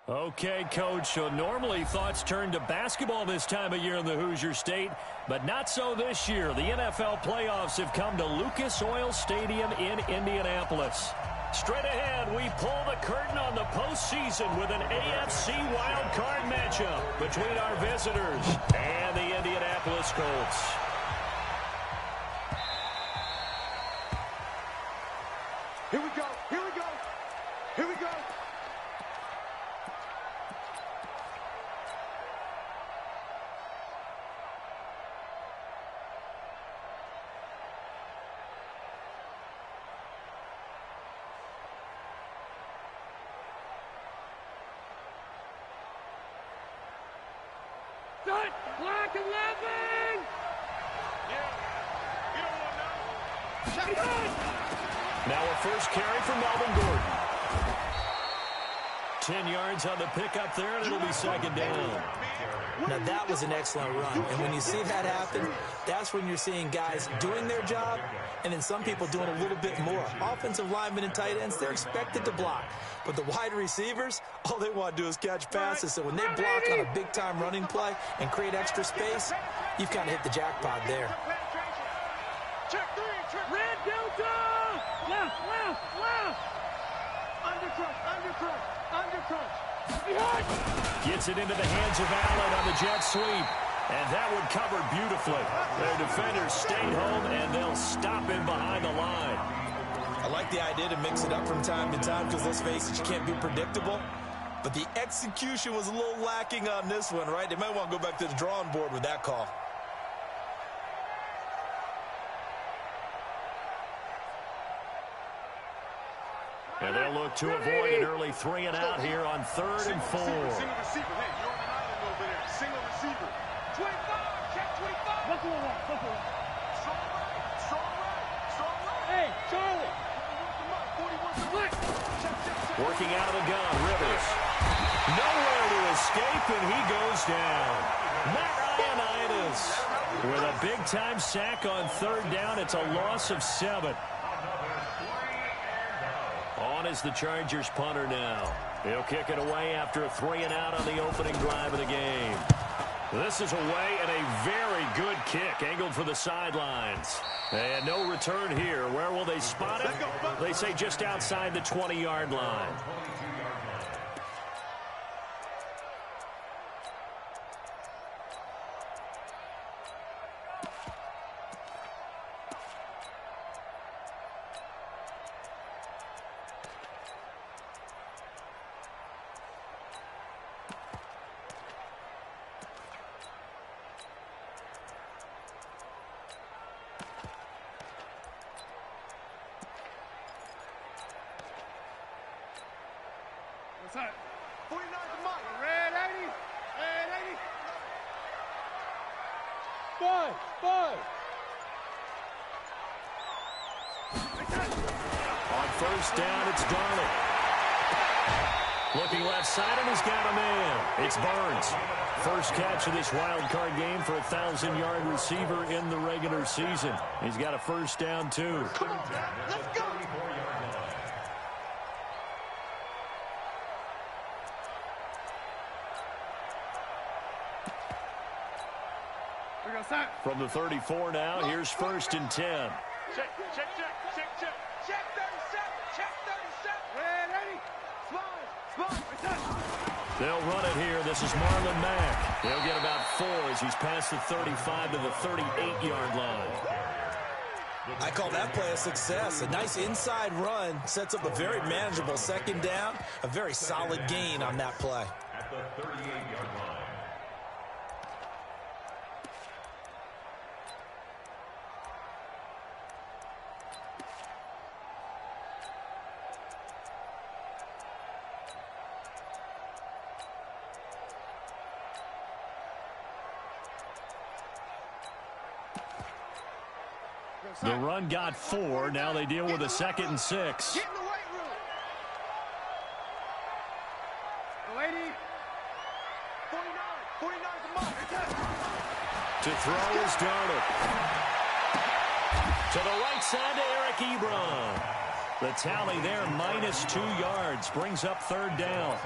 Okay, Coach, so normally thoughts turn to basketball this time of year in the Hoosier State, but not so this year. The NFL playoffs have come to Lucas Oil Stadium in Indianapolis. Straight ahead, we pull the curtain on the postseason with an AFC wildcard matchup between our visitors and the Indianapolis Colts. Here we go, here we go, here we go. Black 11! Yeah, you don't want that. Now a first carry for Melvin Gordon. 10 yards on the pickup there, and it'll be second down. Now that was an excellent run, and when you see that happen, that's when you're seeing guys doing their job, and then some people doing a little bit more. Offensive linemen and tight ends, they're expected to block. But the wide receivers, all they want to do is catch passes. So when they block on a big-time running play and create extra space, you've kind of hit the jackpot there. Check three, Red Delta! Left, left, left! Undercrunch. Behind! Gets it into the hands of Allen on the jet sweep. And that one covered beautifully. Their defenders stayed home, and they'll stop him behind the line. I like the idea to mix it up from time to time because, let's face it, you can't be predictable. But the execution was a little lacking on this one, right? They might want to go back to the drawing board with that call. And they'll look to avoid an early 3 and out here on 3rd and 4. Single receiver. Hey, you're on an island over there. Single receiver. 25. Check 25. Strong right. Hey, Charlie! 41. Working out of the gun, Rivers. Nowhere to escape, and he goes down. Matt Ioannidis with a big-time sack on 3rd down. It's a loss of 7. On is the Chargers punter now. He'll kick it away after a 3 and out on the opening drive of the game. This is away and a very good kick angled for the sidelines. And no return here. Where will they spot it? They say just outside the 20-yard line. What's that? 49 to Mike. Red 80. Red 80. Five. On 1st down, it's Darnold. Looking left side, and he's got a man. It's Burns. First catch of this wild card game for a 1,000-yard receiver in the regular season. He's got a 1st down, too. Come on, let's go. From the 34 now, here's 1st and 10. Check 37. Check 37. Red 80. Slide. They'll run it here. This is Marlon Mack. They'll get about 4 as he's past the 35 to the 38-yard line. I call that play a success. A nice inside run sets up a very manageable 2nd down. A very solid gain on that play. At the 38-yard line. The run got 4. Now they deal with a 2nd and 6. Get in the weight room. 80. 49 to Mike. To throw is Darnold. To the right side to Eric Ebron. The tally there, -2 yards, brings up 3rd down.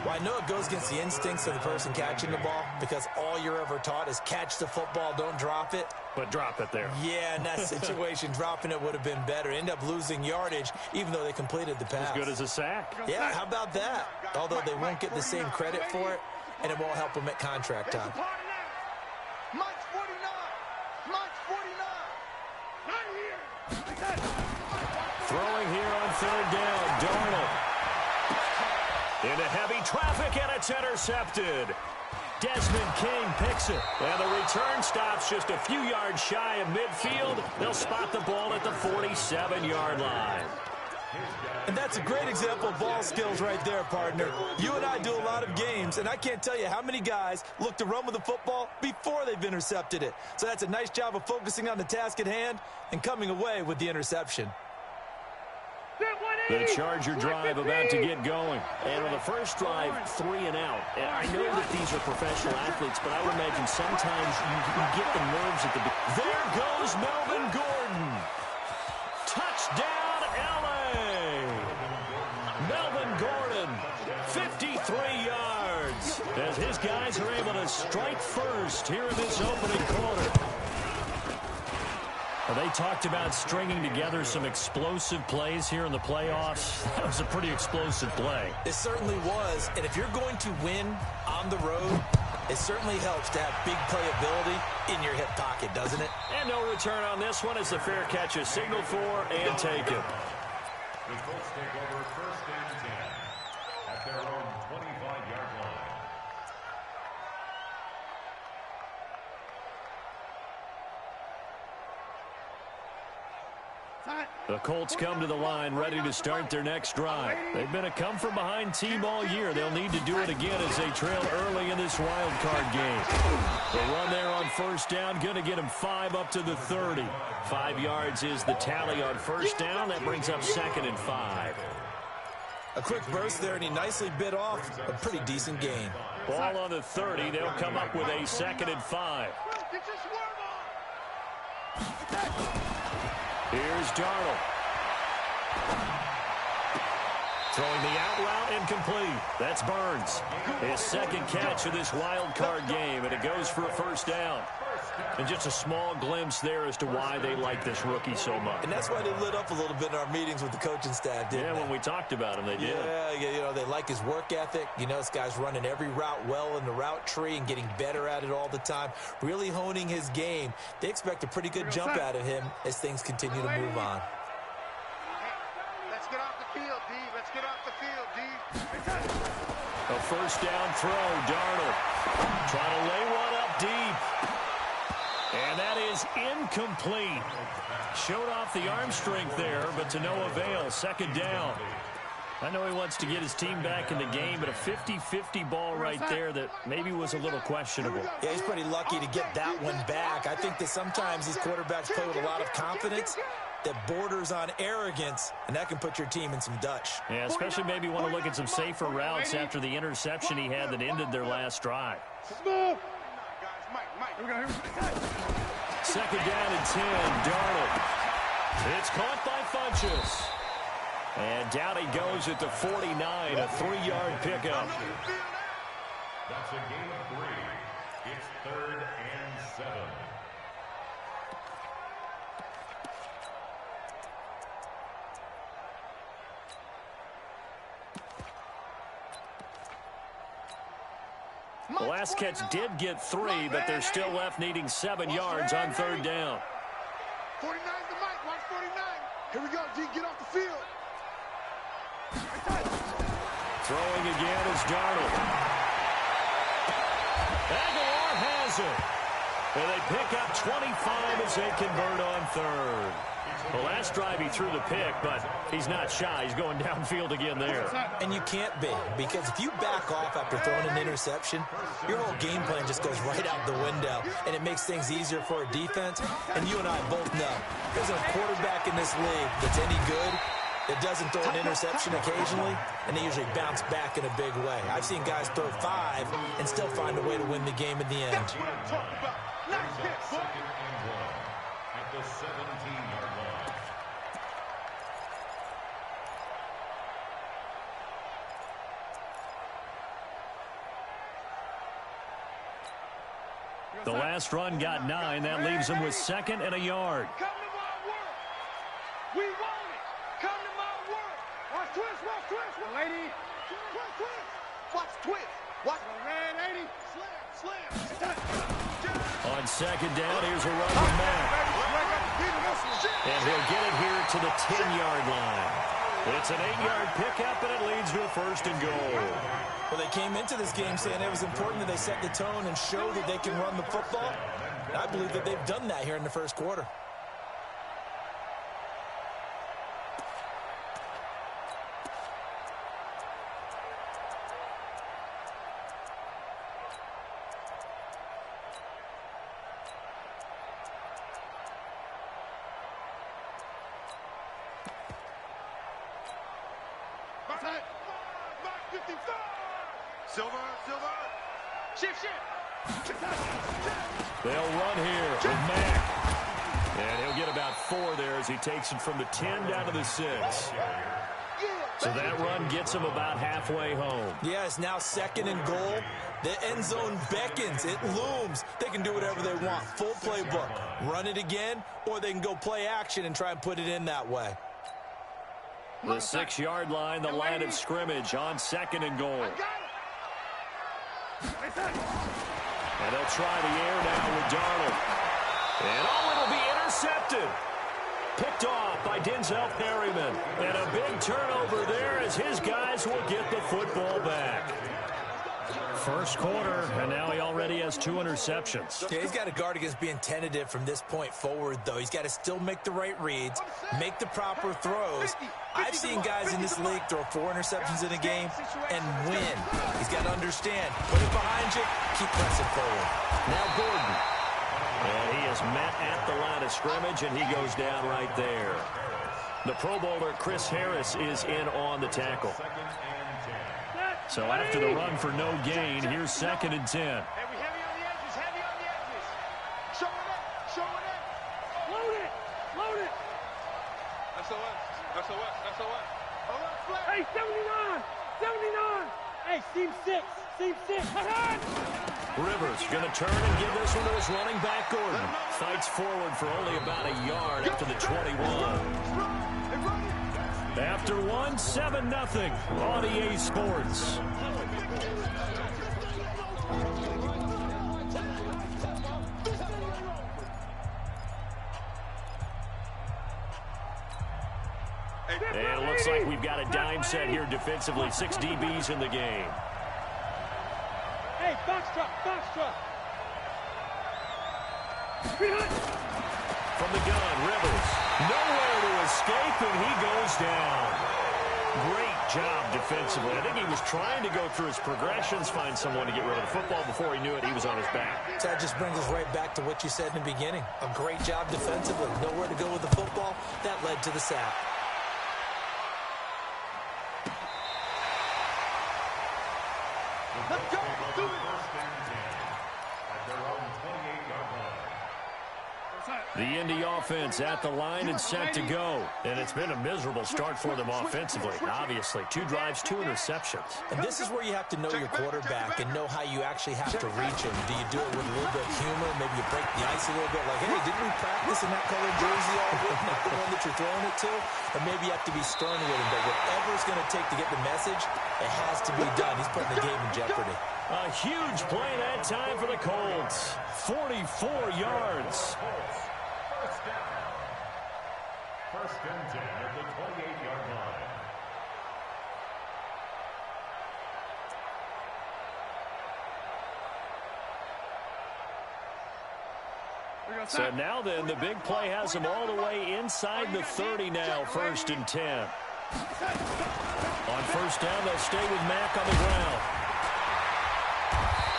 Well, I know it goes against the instincts of the person catching the ball because all you're ever taught is catch the football, don't drop it. But drop it there. Yeah, in that situation, dropping it would have been better. End up losing yardage, even though they completed the pass. As good as a sack. Yeah, how about that? Although they won't get the same credit for it, and it won't help them at contract time. Mike's 49. Mike's 49. Not here. Throwing here on 3rd down, Darnold. Into heavy traffic, and it's intercepted. Desmond King picks it, and the return stops just a few yards shy of midfield. They'll spot the ball at the 47-yard line. And that's a great example of ball skills right there, partner. You and I do a lot of games, and I can't tell you how many guys look to run with the football before they've intercepted it. So that's a nice job of focusing on the task at hand and coming away with the interception. The Charger drive about to get going. And on the first drive, 3 and out. And I know that these are professional athletes, but I would imagine sometimes you get the nerves at the beginning. There goes Melvin Gordon. Touchdown, L.A. Melvin Gordon, 53 yards. As his guys are able to strike first here in this opening quarter. Well, they talked about stringing together some explosive plays here in the playoffs. That was a pretty explosive play. It certainly was. And if you're going to win on the road, it certainly helps to have big playability in your hip pocket, doesn't it? And no return on this one as the fair catch is signaled for and taken. The Colts take over 1st and 10 at their own 25-yard line. The Colts come to the line ready to start their next drive. They've been a come-from-behind team all year. They'll need to do it again as they trail early in this wild card game. The run there on 1st down, going to get them 5 up to the 30. 5 yards is the tally on 1st down. That brings up 2nd and 5. A quick burst there, and he nicely bit off a pretty decent gain. Ball on the 30. They'll come up with a 2nd and 5. Get your swerve on. Here's Darnold. Throwing the out route incomplete. That's Burns. His 2nd catch of this wild card game, and it goes for a 1st down. And just a small glimpse there as to why they like this rookie so much. And that's why they lit up a little bit in our meetings with the coaching staff, didn't they? Yeah, when we talked about him, they did. Yeah, you know, they like his work ethic. You know, this guy's running every route well in the route tree and getting better at it all the time, really honing his game. They expect a pretty good jump out of him as things continue to move on. Let's get off the field, D. Let's get off the field, D. A 1st down throw, Darnold. Trying to lay one up deep. And that is incomplete. Showed off the arm strength there, but to no avail. 2nd down. I know he wants to get his team back in the game, but a 50-50 ball right there that maybe was a little questionable. Yeah, he's pretty lucky to get that one back. I think that sometimes these quarterbacks play with a lot of confidence that borders on arrogance, and that can put your team in some Dutch. Yeah, especially maybe want to look at some safer routes after the interception he had that ended their last drive. 2nd down and 10, Darnold. It's caught by Funchess. And down he goes at the 49, a 3-yard pickup. That's a gain of 3. It's 3rd and 7. The last catch did get 3, but they're still left needing 7 yards on 3rd down. 49 to Mike. Watch 49. Here we go, D. Get off the field. Throwing again is Darnold. Aguilar has it. And they pick up 25 as they convert on 3rd. The last drive he threw the pick, but he's not shy. He's going downfield again there. And you can't be, because if you back off after throwing an interception, your whole game plan just goes right out the window, and it makes things easier for a defense. And you and I both know there's a quarterback in this league that's any good that doesn't throw an interception occasionally, and they usually bounce back in a big way. I've seen guys throw 5 and still find a way to win the game in the end. That's what I'm talking about. Nice hit, boy. 2nd and 1 at the 17-yard line. The last run got 9. That leaves him with 2nd and a yard. Come to my work. We want it. Come to my work. Watch twist, watch twist. Lady. Twist, twist. Watch twist. Watch the red 80. Slam. On 2nd down, here's a run from Mack. And he'll get it here to the 10-yard line. It's an 8-yard pickup, and it leads to a 1st and goal. Well, they came into this game saying it was important that they set the tone and show that they can run the football. And I believe that they've done that here in the first quarter. Silver. Shift. They'll run here with Mack. And he'll get about 4 there as he takes it from the 10 down to the 6. So that run gets him about halfway home. Yeah, it's now 2nd and goal. The end zone beckons. It looms. They can do whatever they want. Full playbook. Run it again, or they can go play action and try and put it in that way. The 6-yard line, the line of scrimmage on 2nd and goal. And they'll try the air now with Darnold. And it'll be intercepted. Picked off by Denzel Perryman. And a big turnover there as his guys will get the football back. First quarter, and now he already has 2 interceptions. Yeah, he's got to guard against being tentative from this point forward, though. He's got to still make the right reads, make the proper throws. I've seen guys in this league throw 4 interceptions in a game and win. He's got to understand, put it behind you, keep pressing forward. Now Gordon. And he is met at the line of scrimmage, and he goes down right there. The Pro Bowler Chris Harris is in on the tackle. So after the run for no gain, here's 2nd and 10. Heavy on the edges. Show it up. Load it. SOS. Hey, 79. Hey, seam 6. Rivers going to turn and give this one to his running back, Gordon. Fights forward for only about a yard after the 21. After 1, 7-0 on EA Sports. And it looks like we've got a dime set here defensively. 6 DBs in the game. Hey, box truck. From the gun, Rivers. Nowhere to escape, and he goes down. Great job defensively. I think he was trying to go through his progressions, find someone to get rid of the football. Before he knew it, he was on his back. So that just brings us right back to what you said in the beginning. A great job defensively. Nowhere to go with the football. That led to the sack. Let's go. Do it. The Indy offense at the line and set to go. And it's been a miserable start for them offensively. Obviously, 2 drives, 2 interceptions. And this is where you have to know your quarterback and know how you actually have to reach him. Do you do it with a little bit of humor? Maybe you break the ice a little bit like, hey, didn't we practice in that colored jersey all week? Not the one that you're throwing it to? Or maybe you have to be stern with him. But whatever it's going to take to get the message, it has to be done. He's putting the game in jeopardy. A huge play that time for the Colts. 44 yards. First and 10 at the 28-yard line. So now then, the big play has him all the way inside the 30 now, 1st and 10. On 1st down, they'll stay with Mack on the ground.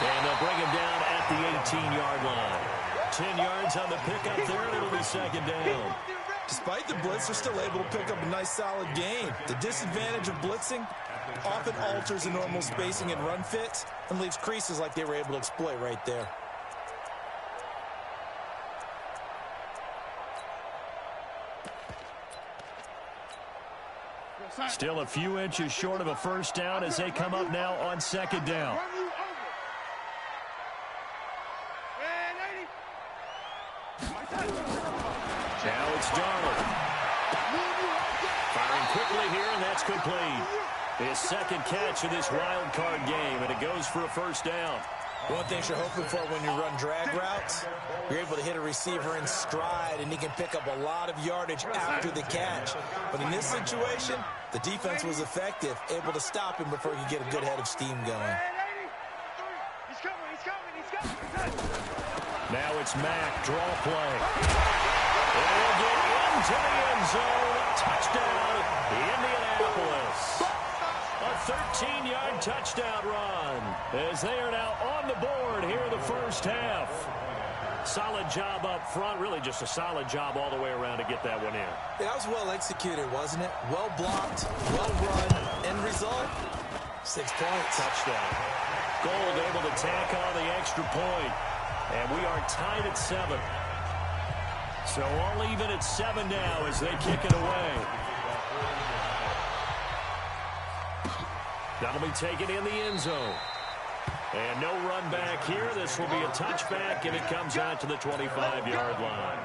And they'll bring him down at the 18-yard line. 10 yards on the pickup there, and it'll be 2nd down. Despite the blitz, they're still able to pick up a nice, solid gain. The disadvantage of blitzing often alters the normal spacing and run fits and leaves creases like they were able to exploit right there. Still a few inches short of a 1st down as they come up now on 2nd down. it's Darnold. Firing quickly here, and that's complete. His second catch of this wild card game, and it goes for a first down. One thing you're hoping for when you run drag routes, you're able to hit a receiver in stride, and he can pick up a lot of yardage after the catch. But in this situation, the defense was effective, able to stop him before he could get a good head of steam going. He's coming. Now it's Mack, draw play. He'll get into the end zone. Touchdown, Indianapolis. A 13-yard touchdown run as they are now on the board here in the first half. Solid job up front, really just a solid job all the way around to get that one in. That was well executed, wasn't it? Well blocked, well run. End result, 6 points. Touchdown. Gold able to tack on the extra point. And we are tied at 7. So all even at 7 now as they kick it away. That'll be taken in the end zone. And no run back here. This will be a touchback, and it comes out to the 25-yard line.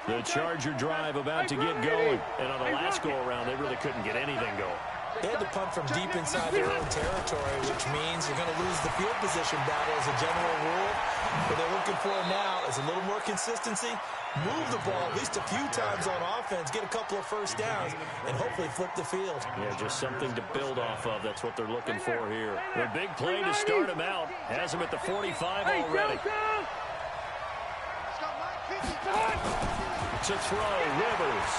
The Charger drive about to get going. And on the last go-around, they really couldn't get anything going. They had to punt from deep inside their own territory, which means you're going to lose the field position battle as a general rule. What they're looking for now is a little more consistency, move the ball at least a few times on offense, get a couple of first downs, and hopefully flip the field. Yeah, just something to build off of. That's what they're looking for here. A big play to start him out. Has him at the 45 already. To throw, Rivers.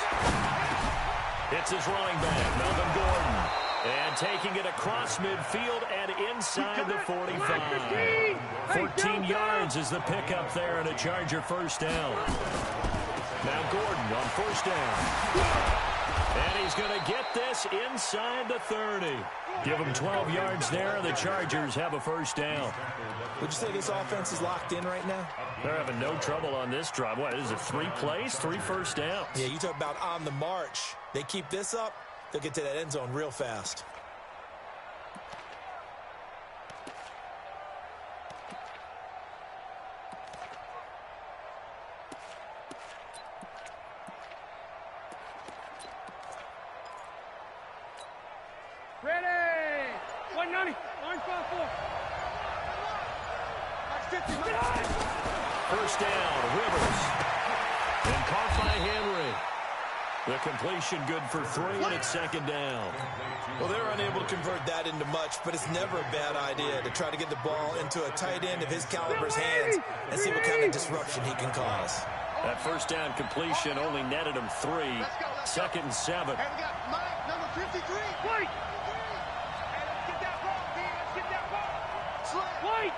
It's his running back, Melvin Gordon. And taking it across midfield and inside the 45. 14 yards is the pickup there and a Charger first down. Now Gordon on first down. And he's going to get this inside the 30. Give him 12 yards there, and the Chargers have a first down. Would you say this offense is locked in right now? They're having no trouble on this drive. What, is it 3 plays, 3 first downs? Yeah, you talk about on the march. They keep this up, they'll get to that end zone real fast. Ready! 190. Orange 5-4. First down, Rivers. And caught by Henry. The completion good for 3, and it's second down. Well, they're unable to convert that into much, but it's never a bad idea to try to get the ball into a tight end of his caliber's hands and see what kind of disruption he can cause. That first down completion only netted him 3. Second and 7. And we got Mike, number 53. White! Hey, let's get that ball, D. Let's get that ball. Slap. White!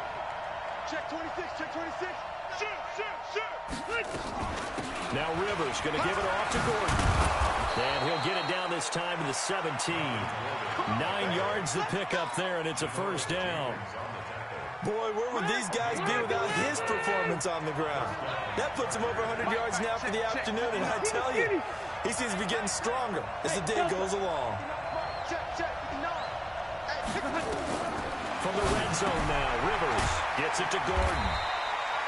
Check 26, check 26. Shoot. Now Rivers going to give it off to Gordon. And he'll get it down this time to the 17. 9 yards the pickup there, and it's a first down. Boy, where would these guys be without his performance on the ground? That puts him over 100 yards now for the afternoon, and I tell you, he seems to be getting stronger as the day goes along. Check 59. From the red zone now, Rivers gets it to Gordon.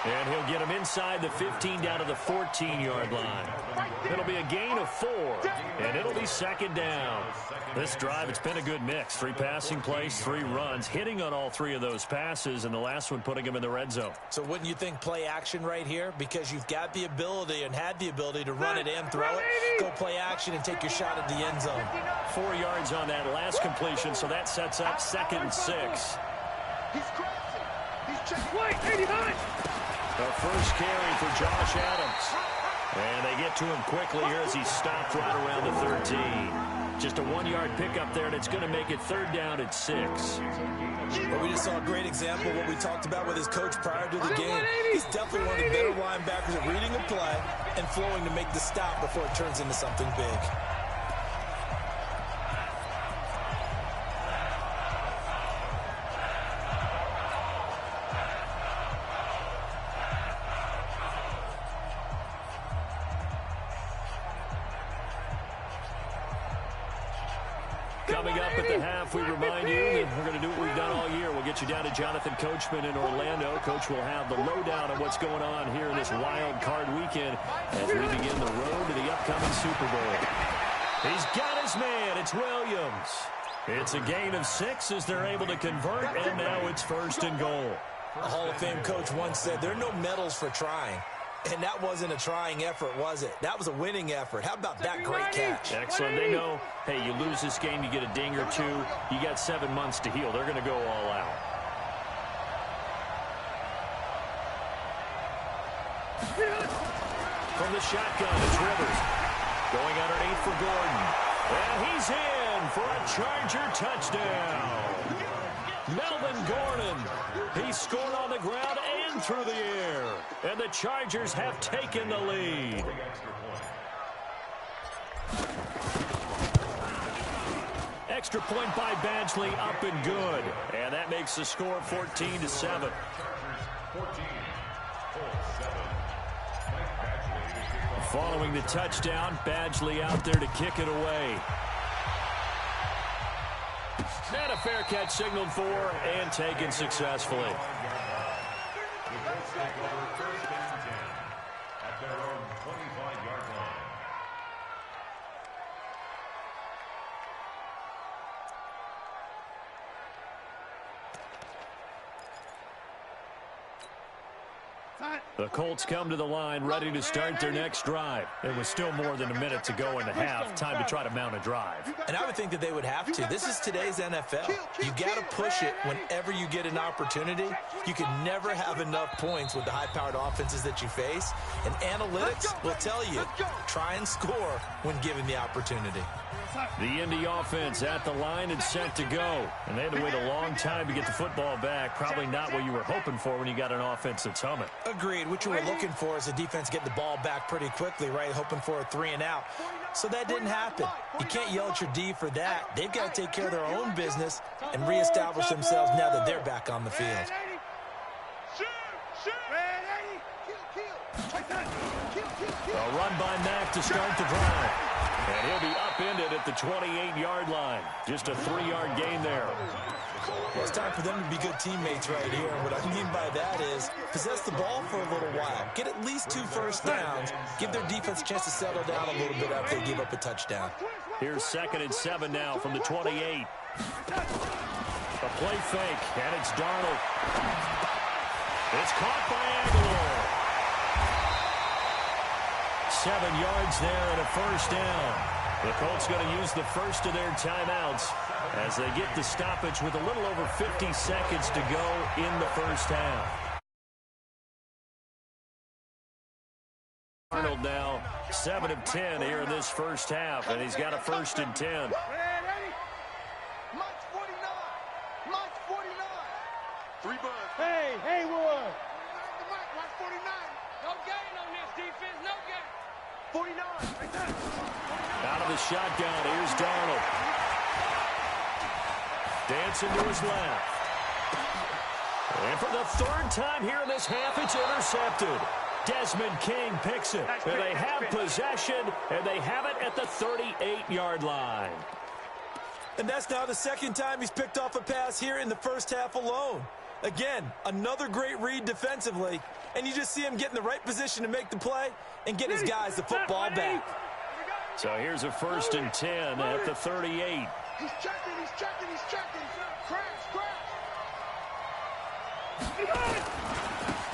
And he'll get him inside the 15 down to the 14-yard line. It'll be a gain of 4, and it'll be second down. This drive, it's been a good mix. 3 passing plays, 3 runs, hitting on all 3 of those passes, and the last one putting him in the red zone. So wouldn't you think play action right here? Because you've got the ability and had the ability to run it and throw it. Go play action and take your shot at the end zone. 4 yards on that last completion, so that sets up second and 6. He's crazy. He's checking. White! 89! The first carry for Josh Adams. And they get to him quickly here as he's stopped right around the 13. Just a 1-yard pickup there, and it's going to make it third down at 6. But we just saw a great example of what we talked about with his coach prior to the game. He's definitely one of the better linebackers at reading a play and flowing to make the stop before it turns into something big. Coming up at the half, we remind you that we're going to do what we've done all year. We'll get you down to Jonathan Coachman in Orlando. Coach will have the lowdown on what's going on here in this wild card weekend as we begin the road to the upcoming Super Bowl. He's got his man. It's Williams. It's a gain of 6 as they're able to convert, and now it's 1st and goal. A Hall of Fame coach once said, there are no medals for trying. And that wasn't a trying effort, was it? That was a winning effort. How about that great catch? Excellent. They know, hey, you lose this game, you get a ding or 2. You got 7 months to heal. They're going to go all out. From the shotgun, it's Rivers. Going underneath for Gordon. And he's in for a Charger touchdown. Melvin Gordon. He scored on the ground and through the air. And the Chargers have taken the lead. Extra point by Badgley, up and good. And that makes the score 14-7. Following the touchdown, Badgley out there to kick it away. And a fair catch signaled for and taken successfully. The Colts take over 1st and 10 at their own 25-yard line. The Colts come to the line ready to start their next drive. It was still more than a minute to go in the half. Time to try to mount a drive. And I would think that they would have to. This is today's NFL. You got to push it whenever you get an opportunity. You can never have enough points with the high-powered offenses that you face. And analytics will tell you, try and score when given the opportunity. The Indy offense at the line and set to go. And they had to wait a long time to get the football back. Probably not what you were hoping for when you got an offense that's humming. Agreed. What you were looking for is the defense getting the ball back pretty quickly, right? Hoping for a 3 and out. So that didn't happen. You can't yell at your D for that. They've got to take care of their own business and reestablish themselves now that they're back on the field. A run by Mack to start the drive. And he'll be upended at the 28-yard line. Just a 3-yard gain there. Well, it's time for them to be good teammates right here. And what I mean by that is possess the ball for a little while. Get at least 2 first downs. Give their defense a chance to settle down a little bit after they give up a touchdown. Here's 2nd and 7 now from the 28. A play fake, and it's Darnold. It's caught by Aguilar. 7 yards there and a first down. The Colts going to use the first of their timeouts as they get the stoppage with a little over 50 seconds to go in the first half. Arnold now 7 of 10 here in this first half, and he's got a 1st and 10. Hey, Haywood. Watch 49. No gain on this defense. No gain. 49. Right there. Out of the shotgun, here's Darnold. Dancing to his left. And for the 3rd time here in this half, it's intercepted. Desmond King picks it. And they have possession, and they have it at the 38-yard line. And that's now the 2nd time he's picked off a pass here in the first half alone. Again, another great read defensively, and you just see him get in the right position to make the play and get his guys the football back. So here's a 1st and 10 at the 38. He's checking. Crash.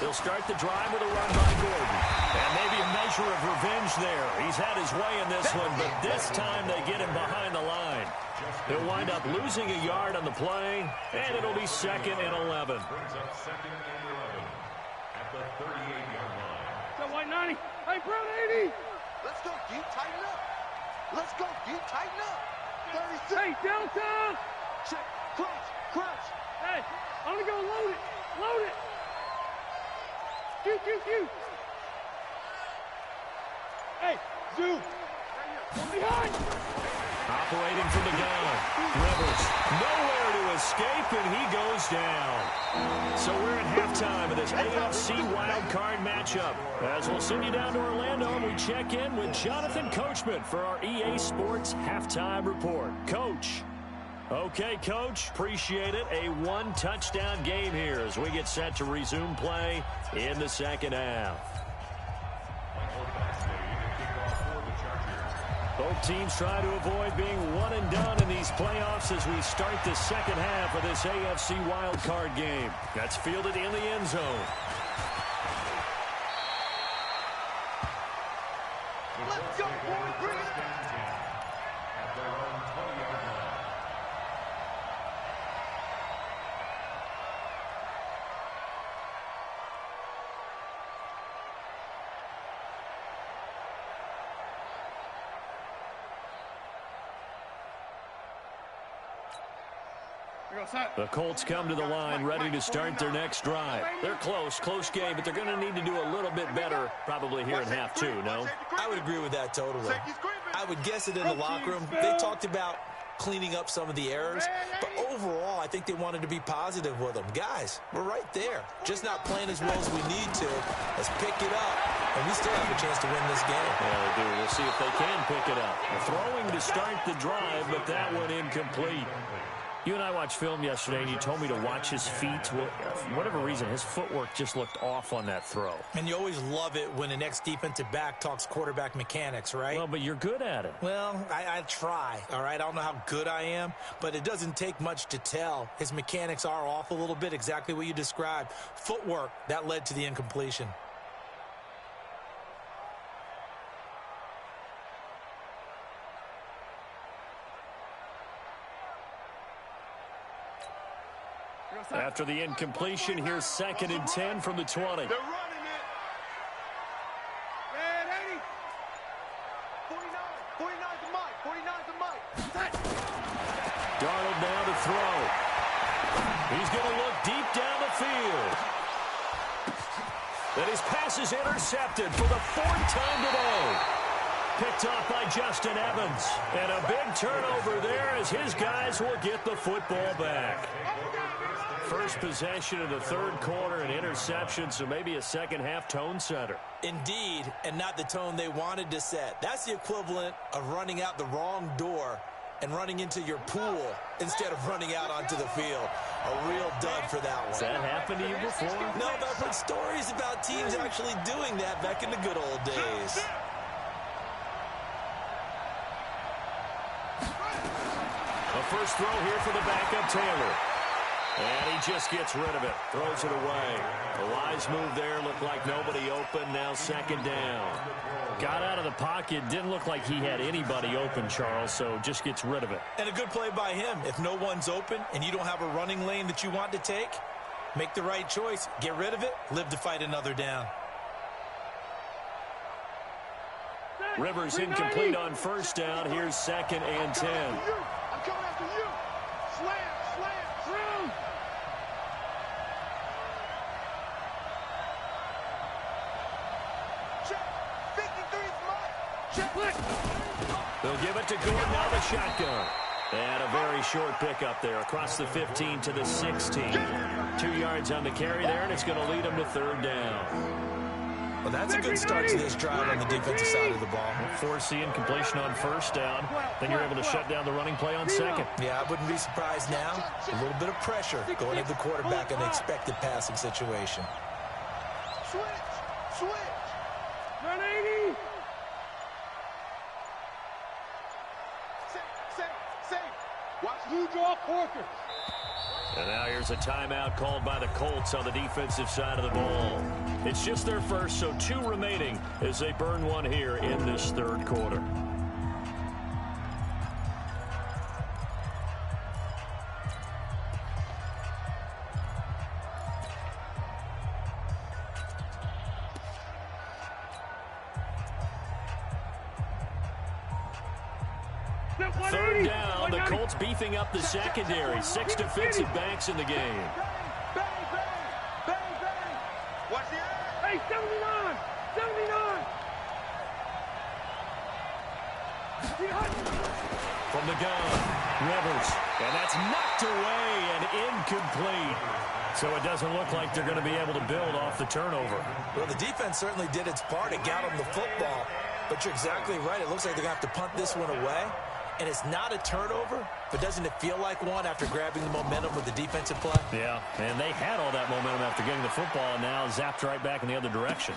They'll start the drive with a run by Gordon. And maybe a measure of revenge there. He's had his way in this one, but this time they get him behind the line. He'll wind up losing a yard on the play, and it'll be 2nd and 11. Brings up 2nd and 11 at the 38-yard line. That white 90. Hey, Brown 80. Let's go, dude. Tighten up. Let's go, dude. Tighten up. 36. Hey, Delta. Check. Crunch. Hey, I'm going to go load it. Load it. Shoot. Hey, zoom. Behind. Operating from the gun. Rivers nowhere to escape, and he goes down. So we're at halftime of this AFC wildcard matchup. As we'll send you down to Orlando, and we check in with Jonathan Coachman for our EA Sports Halftime Report. Coach. Okay, Coach, appreciate it. A one-touchdown game here as we get set to resume play in the second half. Both teams try to avoid being one and done in these playoffs as we start the second half of this AFC wildcard game. That's fielded in the end zone. Let's go, boys. Bring it. At their own 20-yard line. The Colts come to the line ready to start their next drive. They're close game, but they're going to need to do a little bit better probably here in half two, no? I would agree with that totally. I would guess it in the locker room. They talked about cleaning up some of the errors, but overall, I think they wanted to be positive with them. Guys, we're right there. Just not playing as well as we need to. Let's pick it up, and we still have a chance to win this game. Yeah, they do. We'll see if they can pick it up. Throwing to start the drive, but that one incomplete. You and I watched film yesterday, and you told me to watch his feet. For whatever reason, his footwork just looked off on that throw. And you always love it when an ex-defensive back talks quarterback mechanics, right? Well, but you're good at it. Well, I try, all right? I don't know how good I am, but it doesn't take much to tell. His mechanics are off a little bit, exactly what you described. Footwork, that led to the incompletion. After the incompletion, here's 2nd and 10 from the 20. They're running it. Red 80. 49 to Mike. 49 to Mike. Darnold now to throw. He's going to look deep down the field. And his pass is intercepted for the 4th time today. Picked off by Justin Evans. And a big turnover there as his guys will get the football back. First possession of the third quarter, an interception, so maybe a second-half tone setter. Indeed, and not the tone they wanted to set. That's the equivalent of running out the wrong door and running into your pool instead of running out onto the field. A real dud for that one. Has that happened to you before? No, but I've heard stories about teams actually doing that back in the good old days. A first throw here for the backup Taylor. And he just gets rid of it. Throws it away. A wise move there. Looked like nobody open. Now 2nd down. Got out of the pocket. Didn't look like he had anybody open, Charles, so just gets rid of it. And a good play by him. If no one's open and you don't have a running lane that you want to take, make the right choice. Get rid of it. Live to fight another down. Rivers incomplete on first down. Here's 2nd and 10. I'm coming after you. Slam. Through. Check. 53's Mike. Check. They'll give it to Gordon out of the shotgun. And a very short pickup there across the 15 to the 16. 2 yards on the carry there, and it's going to lead them to 3rd down. Well, that's a good start to this drive on the defensive side of the ball. Force the incompletion on first down. Then you're able to shut down the running play on 2nd. Yeah, I wouldn't be surprised now. A little bit of pressure going at the quarterback in an expected passing situation. Switch. 180. Safe. Watch who draw Corker. And now here's a timeout called by the Colts on the defensive side of the ball. It's just their first, so 2 remaining as they burn one here in this 3rd quarter. Third down, the Colts beefing up the secondary. 6 defensive backs in the game. Bang. Watch the air. Hey, 79. From the gun, Rivers. And that's knocked away and incomplete. So it doesn't look like they're going to be able to build off the turnover. Well, the defense certainly did its part. It got them the football. But you're exactly right. It looks like they're going to have to punt this one away. And it's not a turnover, but doesn't it feel like one after grabbing the momentum with the defensive play? Yeah, and they had all that momentum after getting the football, and now zapped right back in the other direction.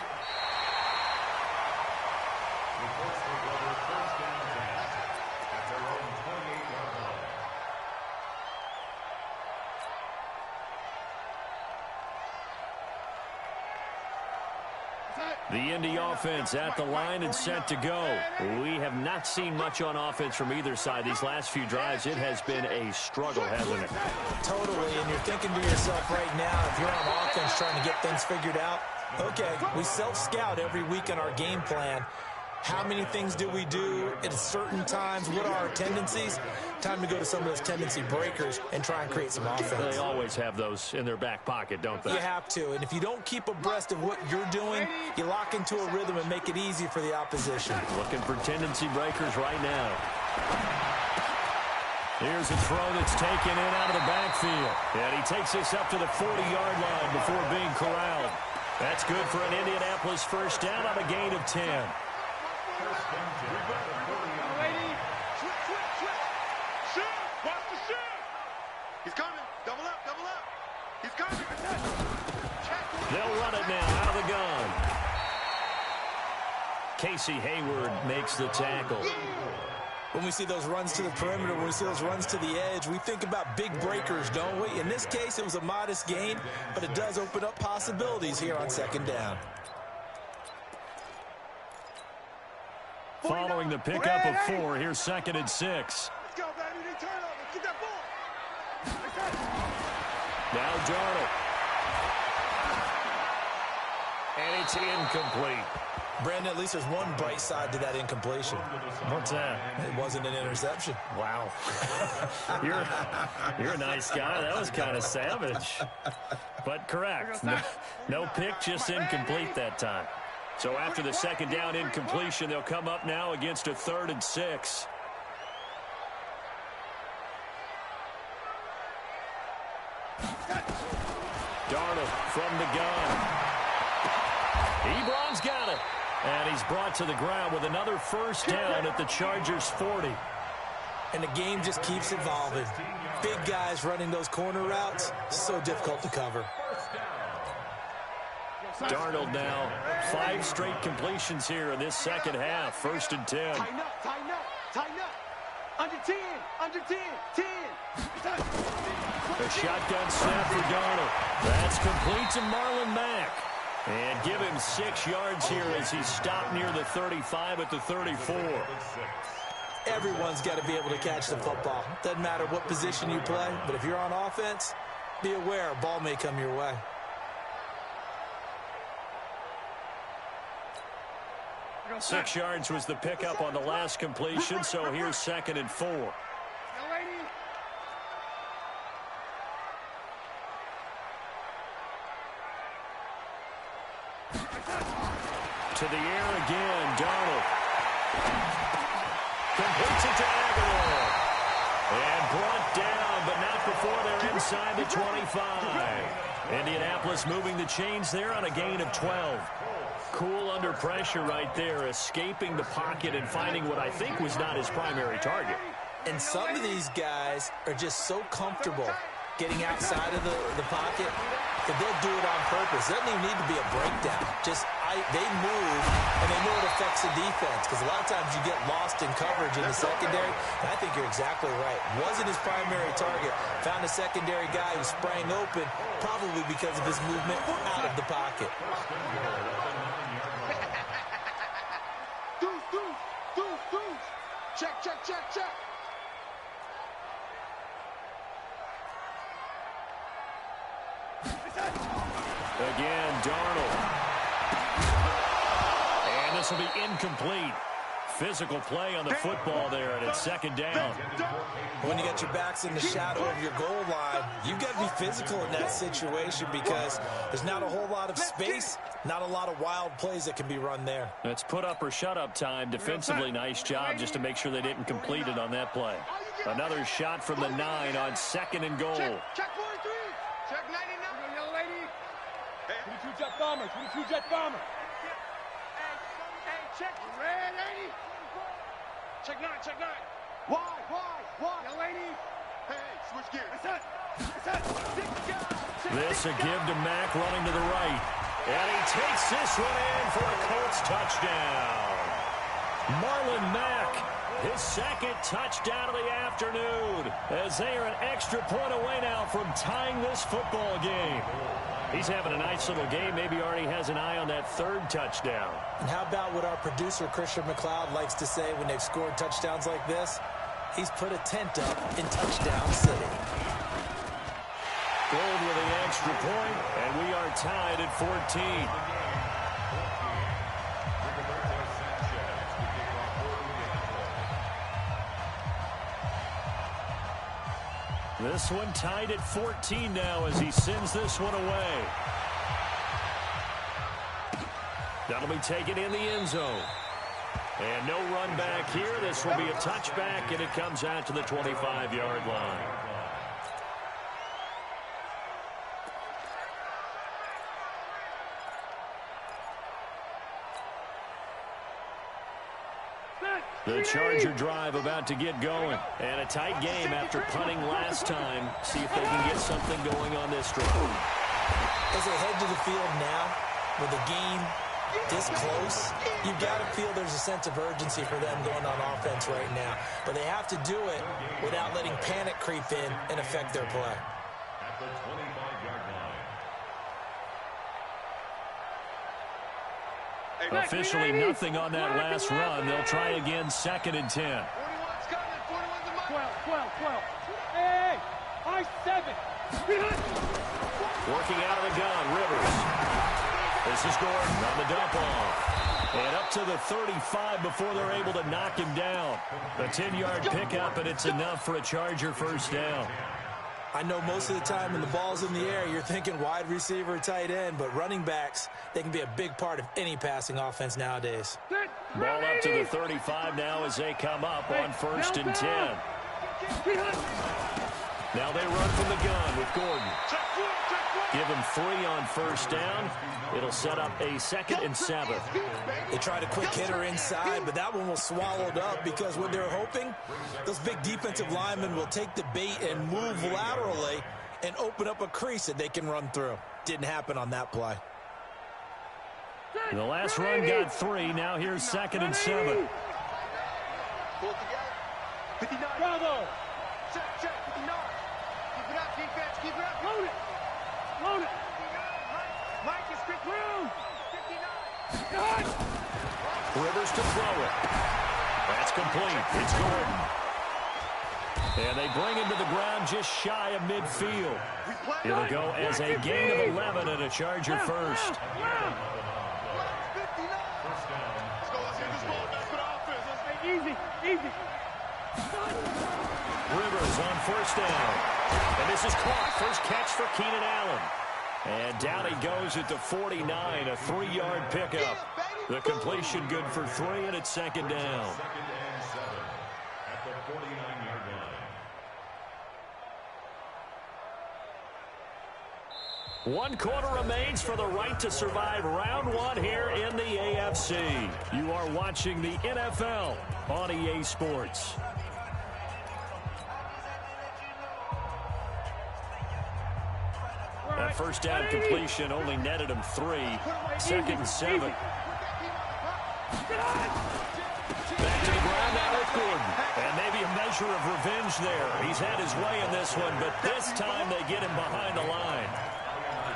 The Indy offense at the line and set to go. We have not seen much on offense from either side. These last few drives, it has been a struggle, hasn't it? Totally, and you're thinking to yourself right now, if you're on offense trying to get things figured out, okay, we self-scout every week on our game plan. How many things do we do at certain times? What are our tendencies? Time to go to some of those tendency breakers and try and create some offense. They always have those in their back pocket, don't they? You have to, and if you don't keep abreast of what you're doing, you lock into a rhythm and make it easy for the opposition. Looking for tendency breakers right now. Here's a throw that's taken in out of the backfield. And he takes this up to the 40-yard line before being corralled. That's good for an Indianapolis first down on a gain of 10. He's coming. Double up, double up. He's coming. They'll run it now out of the gun. Casey Hayward makes the tackle. When we see those runs to the perimeter, when we see those runs to the edge, we think about big breakers, don't we? In this case, it was a modest gain, but it does open up possibilities here on second down. Following the pickup of 4, here's 2nd and 6. Let's go, baby. They turn over. Get that ball. Now Darnold. And it's incomplete. Brandon, at least there's one bright side to that incompletion. What's that? It wasn't an interception. Wow. You're a nice guy. That was kind of savage. But correct. No pick, just incomplete that time. So after the second down incompletion, they'll come up now against a 3rd and 6. Darnold from the gun. Ebron's got it. And he's brought to the ground with another first down at the Chargers' 40. And the game just keeps evolving. Big guys running those corner routes, so difficult to cover. Darnold now, 5 straight completions here in this second half. 1st and 10. Tighten up, tighten up, tighten up. Under 10, under 10, 10. A shotgun snap for Darnold. That's complete to Marlon Mack. And give him 6 yards here as he's stopped near the 35 at the 34. Everyone's got to be able to catch the football. Doesn't matter what position you play, but if you're on offense, be aware a ball may come your way. Six yards was the pickup on the last completion, so here's 2nd and 4. To the air again, Darnold. Completes it to Aguilar. And brought down, but not before they're inside the 25. Indianapolis moving the chains there on a gain of 12. Cool under pressure right there, escaping the pocket and finding what I think was not his primary target. And some of these guys are just so comfortable getting outside of the pocket that they'll do it on purpose. It doesn't even need to be a breakdown. Just they move, and they know it affects the defense, because a lot of times you get lost in coverage in the secondary, and I think you're exactly right. Wasn't his primary target. Found a secondary guy who sprang open, probably because of his movement out of the pocket. Deuce. Check. Again, Darnold. And this will be incomplete. Physical play on the football there, and it's 2nd down. When you got your backs in the shadow of your goal line, you've got to be physical in that situation, because there's not a whole lot of space, not a lot of wild plays that can be run there. It's put up or shut up time. Defensively, nice job just to make sure they didn't complete it on that play. Another shot from the 9 on 2nd and goal. Check 43. Check 99. Young lady. 22 Jet Bomber. 22 Jet Bomber. Hey, check red 80. Check 9. Why? Delaney. Hey, switch gears. That's it. This a give to Mack running to the right. And he takes this one in for a Colts touchdown. Marlon Mack, his second touchdown of the afternoon, as they are an extra point away now from tying this football game. He's having a nice little game. Maybe already has an eye on that third touchdown. And how about what our producer, Christian McLeod, likes to say when they've scored touchdowns like this? He's put a tent up in Touchdown City. Gold with the extra point, and we are tied at 14. This one tied at 14 now as he sends this one away. That'll be taken in the end zone. And no run back here. This will be a touchback, and it comes out to the 25-yard line. The Charger drive about to get going. And a tight game after punting last time. See if they can get something going on this drive. As they head to the field now, with the game this close, you've got to feel there's a sense of urgency for them going on offense right now. But they have to do it without letting panic creep in and affect their play. At the 25-yard line. Officially nothing on that last run. They'll try again, 2nd and 10. 41's coming. 41's the mic. 12. Hey, I-7. Working out of the gun, Rivers. This is Gordon on the dump off. And up to the 35 before they're able to knock him down. A 10-yard pickup, and it's enough for a Charger first down. I know most of the time when the ball's in the air, you're thinking wide receiver, tight end, but running backs, they can be a big part of any passing offense nowadays. Ball up to the 35 now as they come up on 1st and 10. Now they run from the gun with Gordon. Give him 3 on first down. It'll set up a 2nd and 7. They tried a quick hitter inside, but that one was swallowed up because what they're hoping, those big defensive linemen will take the bait and move laterally and open up a crease that they can run through. Didn't happen on that play. The last run got 3. Now here's 2nd and 7. Pull it together. 59. Bravo. Check. 59. Keep it up, defense. Keep it up. Load it. Mike is quick. 59. Rivers to throw it. That's complete. It's Gordon. And they bring him to the ground just shy of midfield. It'll go as a gain of 11 and a Charger first. Easy. Rivers on first down. And this is caught. First catch for Keenan Allen. And down he goes at the 49, a 3-yard pickup. The completion good for 3, and it's 2nd down. 2nd and 7 at the 49-yard line. 1 quarter remains for the right to survive round 1 here in the AFC. You are watching the NFL on EA Sports. That first down completion only netted him 3. 2nd and 7. Back to the ground now with Gordon. And maybe a measure of revenge there. He's had his way in this one, but this time they get him behind the line.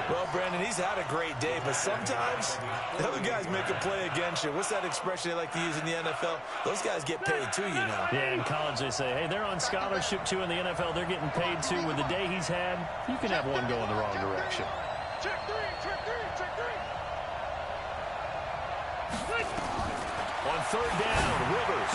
Well, Brandon, he's had a great day, but sometimes the other guys make a play against you. What's that expression they like to use in the NFL? Those guys get paid too, you know. Yeah, in college they say, hey, they're on scholarship too. In the NFL, they're getting paid too. With the day he's had, you can have one go in the wrong direction. Check three. On 3rd down, Rivers.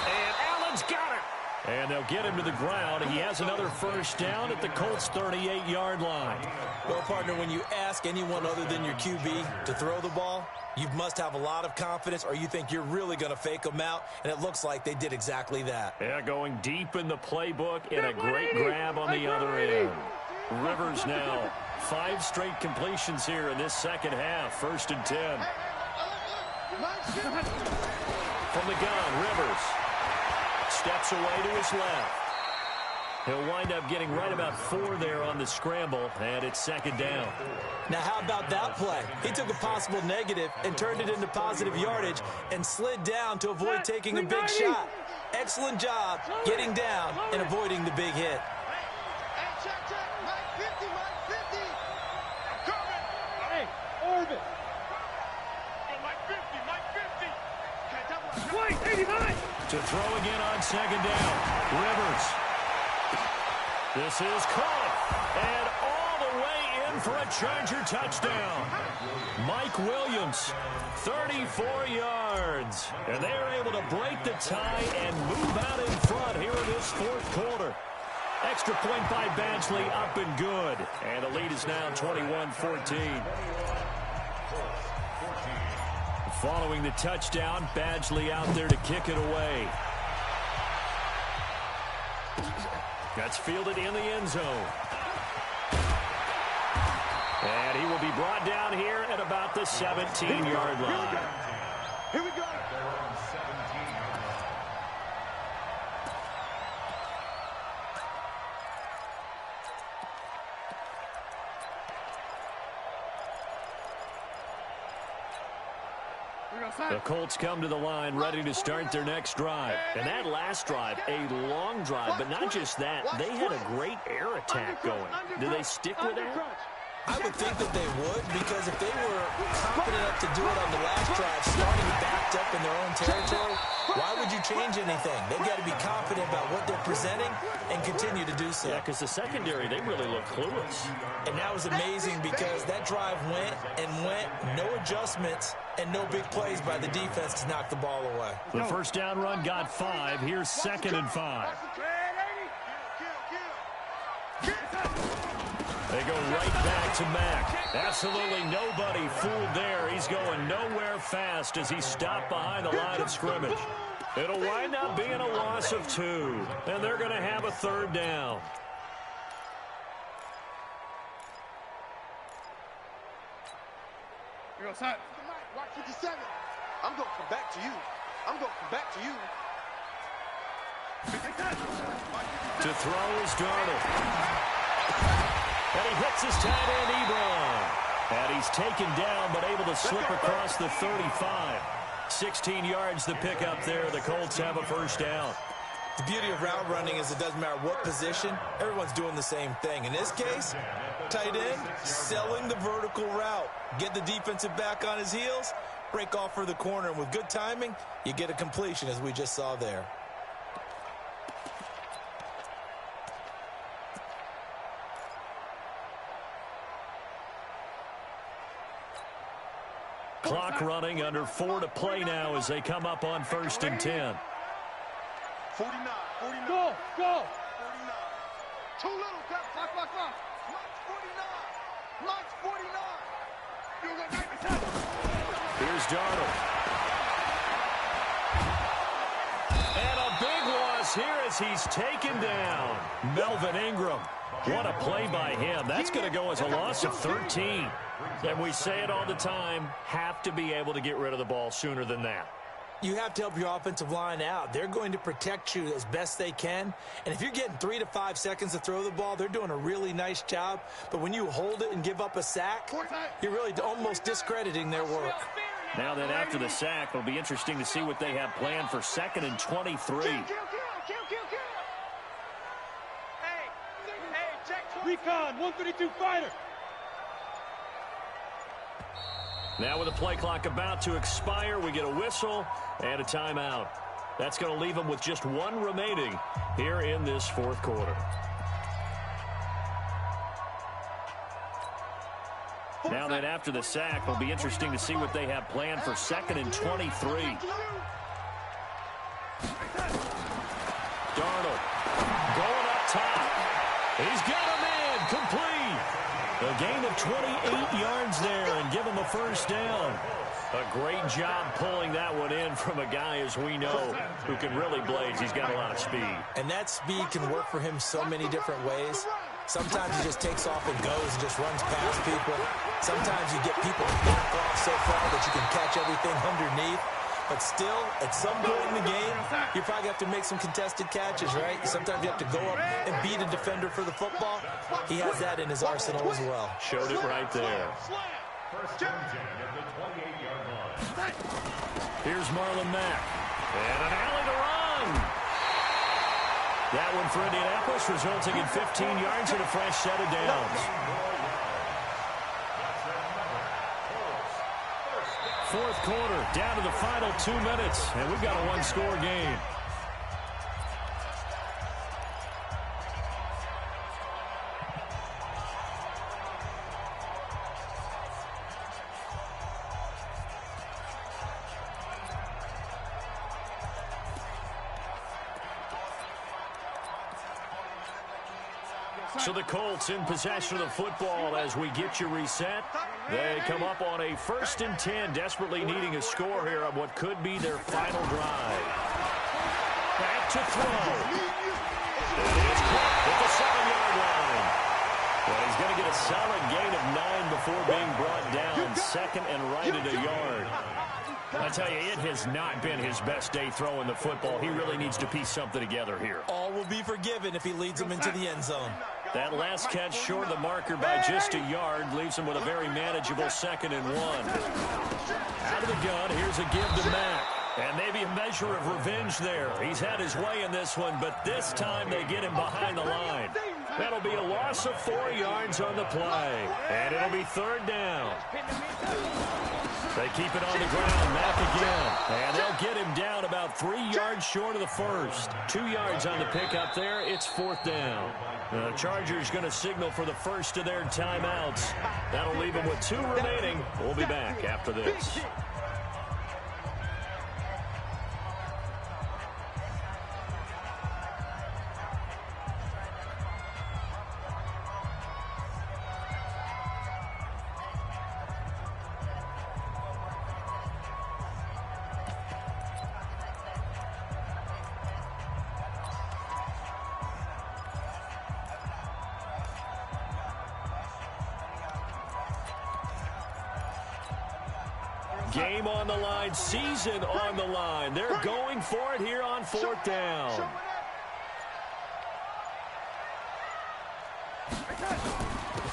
And Allen's got it. And they'll get him to the ground. He has another first down at the Colts' 38-yard line. Well, partner, when you ask anyone other than your QB to throw the ball, you must have a lot of confidence or you think you're really going to fake them out, and it looks like they did exactly that. Yeah, going deep in the playbook and a great grab on the other end. Rivers now 5 straight completions here in this second half. 1st and 10. From the gun, Rivers. steps away to his left. He'll wind up getting right about 4 there on the scramble, and it's second down. Now, how about that play? He took a possible negative and turned it into positive yardage and slid down to avoid taking a big shot. Excellent job getting down and avoiding the big hit. Hey, check. Mike 50, Mike 50. I'm coming. Hey, Orbit. Oh, Mike 50, Mike 50. Okay, double. Wait, 89. To throw again on second down. Rivers. This is caught, and all the way in for a Charger touchdown. Mike Williams, 34 yards. And they are able to break the tie and move out in front here in this fourth quarter. Extra point by Badgley, up and good. And the lead is now 21-14. Following the touchdown, Badgley out there to kick it away. That's fielded in the end zone. And he will be brought down here at about the 17-yard line. Here we go. The Colts come to the line ready to start their next drive. And that last drive, a long drive, but not just that. They had a great air attack going. Do they stick with that? I would think that they would, because if they were confident enough to do it on the last drive, starting backed up in their own territory, why would you change anything? They've got to be confident about what they're presenting and continue to do so. Yeah, because the secondary, they really look clueless. And that was amazing because that drive went, no adjustments, and no big plays by the defense to knock the ball away. The first down run got 5. Here's 2nd and 5. They go right back to Mack. Absolutely nobody fooled there. He's going nowhere fast as he's stopped behind the line of scrimmage. It'll wind up being a loss of 2, and they're going to have a third down. Here goes Hut. Watch 57. I'm going to come back to you. To throw is Darnold. And he hits his tight end, Ebron. And he's taken down, but able to slip across the 35. 16 yards to pick up there. The Colts have a first down. The beauty of route running is it doesn't matter what position, everyone's doing the same thing. In this case, tight end, selling the vertical route. Get the defensive back on his heels, break off for the corner, and with good timing, you get a completion, as we just saw there. Clock running, under 4 to play now as they come up on 1st and 10. 49. Go. 49. Too little. Clock. Mike's 49. Here's Darnold. And a big loss here as he's taken down. Melvin Ingram. What a play by him. That's going to go as a loss of 13. And we say it all the time, have to be able to get rid of the ball sooner than that. You have to help your offensive line out. They're going to protect you as best they can. And if you're getting 3 to 5 seconds to throw the ball, they're doing a really nice job. But when you hold it and give up a sack, you're really almost discrediting their work. Now that after the sack, it'll be interesting to see what they have planned for 2nd and 23. Kill. Hey, check. Recon, 132 fighter. Now with the play clock about to expire, we get a whistle and a timeout. That's going to leave them with just 1 remaining here in this fourth quarter. Now that after the sack, it'll be interesting to see what they have planned for 2nd and 23. Darnold going up top. He's got a man complete. A gain of 28 yards there and give him a first down. A great job pulling that one in from a guy, as we know, who can really blaze. He's got a lot of speed. And that speed can work for him so many different ways. Sometimes he just takes off and goes and just runs past people. Sometimes you get people to back off so far that you can catch everything underneath. But still, at some point in the game, you probably have to make some contested catches, right? Sometimes you have to go up and beat a defender for the football. He has that in his arsenal as well. Showed it right there. First and 10 at the 28-yard line. Here's Marlon Mack. And an alley to run. That one for Indianapolis, resulting in 15 yards and a fresh set of downs. Fourth quarter, down to the final 2 minutes, and we've got a one-score game. So the Colts in possession of the football as we get you reset. They come up on a 1st and 10, desperately needing a score here on what could be their final drive. Back to throw. It is caught at the 7-yard line. Well, he's going to get a solid gain of 9 before being brought down. Second and right at a yard. I tell you, it has not been his best day throwing the football. He really needs to piece something together here. All will be forgiven if he leads them into the end zone. That last catch short of the marker by just a yard leaves him with a very manageable 2nd and 1. Out of the gun, here's a give to Mack. And maybe a measure of revenge there. He's had his way in this one, but this time they get him behind the line. That'll be a loss of 4 yards on the play. And it'll be 3rd down. They keep it on the ground. Mack again. And they'll get him down about 3 yards short of the first. 2 yards on the pickup there. It's 4th down. The Chargers going to signal for the first of their timeouts. That'll leave them with 2 remaining. We'll be back after this. Game on the line, season on the line. They're going for it here on 4th down.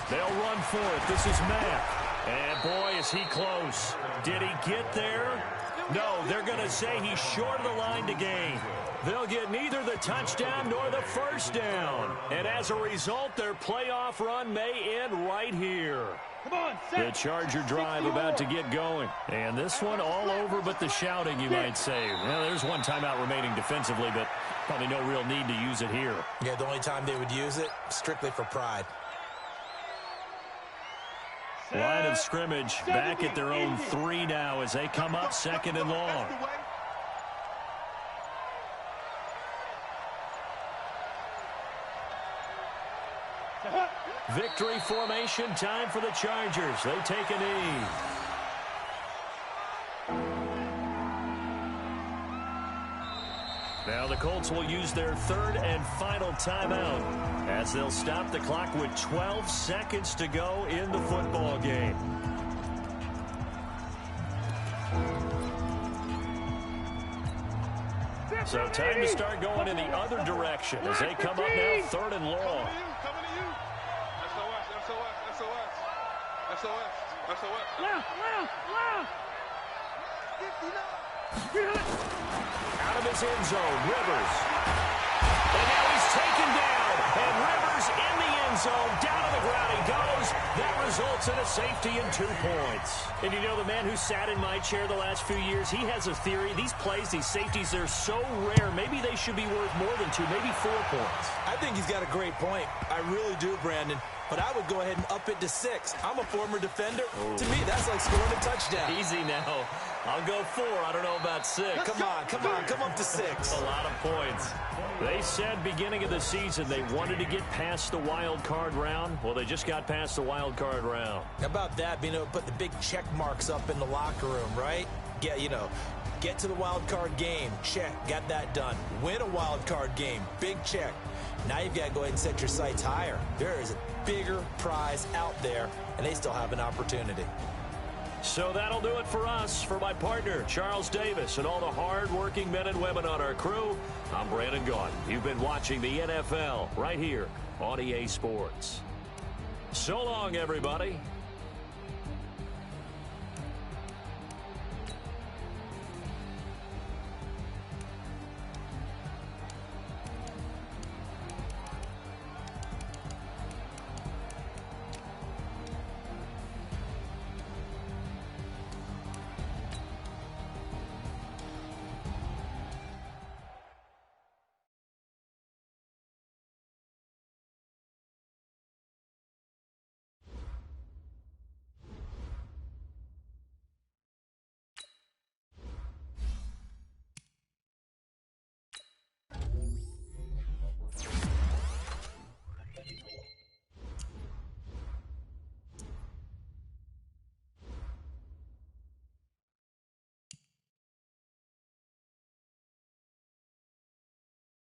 They'll run for it. This is Mack. And boy, is he close. Did he get there? No, they're going to say he's short of the line to gain. They'll get neither the touchdown nor the first down. And as a result, their playoff run may end right here. Come on, the Charger drive about to get going. And this one all over but the shouting, you might say. Well, there's one timeout remaining defensively, but probably no real need to use it here. Yeah, the only time they would use it, strictly for pride. Line of scrimmage back at their own 3 now as they come up 2nd and long. Victory formation, time for the Chargers. They take a knee. Now the Colts will use their 3rd and final timeout as they'll stop the clock with 12 seconds to go in the football game. So time to start going in the other direction as they come up now 3rd and long. Out of his end zone, Rivers. And now he's taken down. And Rivers in the end zone. Down to the ground he goes. That results in a safety and 2 points. And you know, the man who sat in my chair the last few years, he has a theory. These plays, these safeties, they're so rare. Maybe they should be worth more than 2, maybe 4 points. I think he's got a great point. I really do, Brandon. But I would go ahead and up it to 6. I'm a former defender. Oh. To me, that's like scoring a touchdown. Easy now. I'll go 4. I don't know about 6. Come on. Come up to 6. A lot of points. They said beginning of the season they wanted to get past the wild card round. Well, they just got past the wild card round. How about that? Being able to put the big check marks up in the locker room, right? Get to the wild card game. Check. Got that done. Win a wild card game. Big check. Now you've got to go ahead and set your sights higher. There is a bigger prize out there, and they still have an opportunity. So that'll do it for us. For my partner, Charles Davis, and all the hard-working men and women on our crew, I'm Brandon Gaudin. You've been watching the NFL right here on EA Sports. So long, everybody.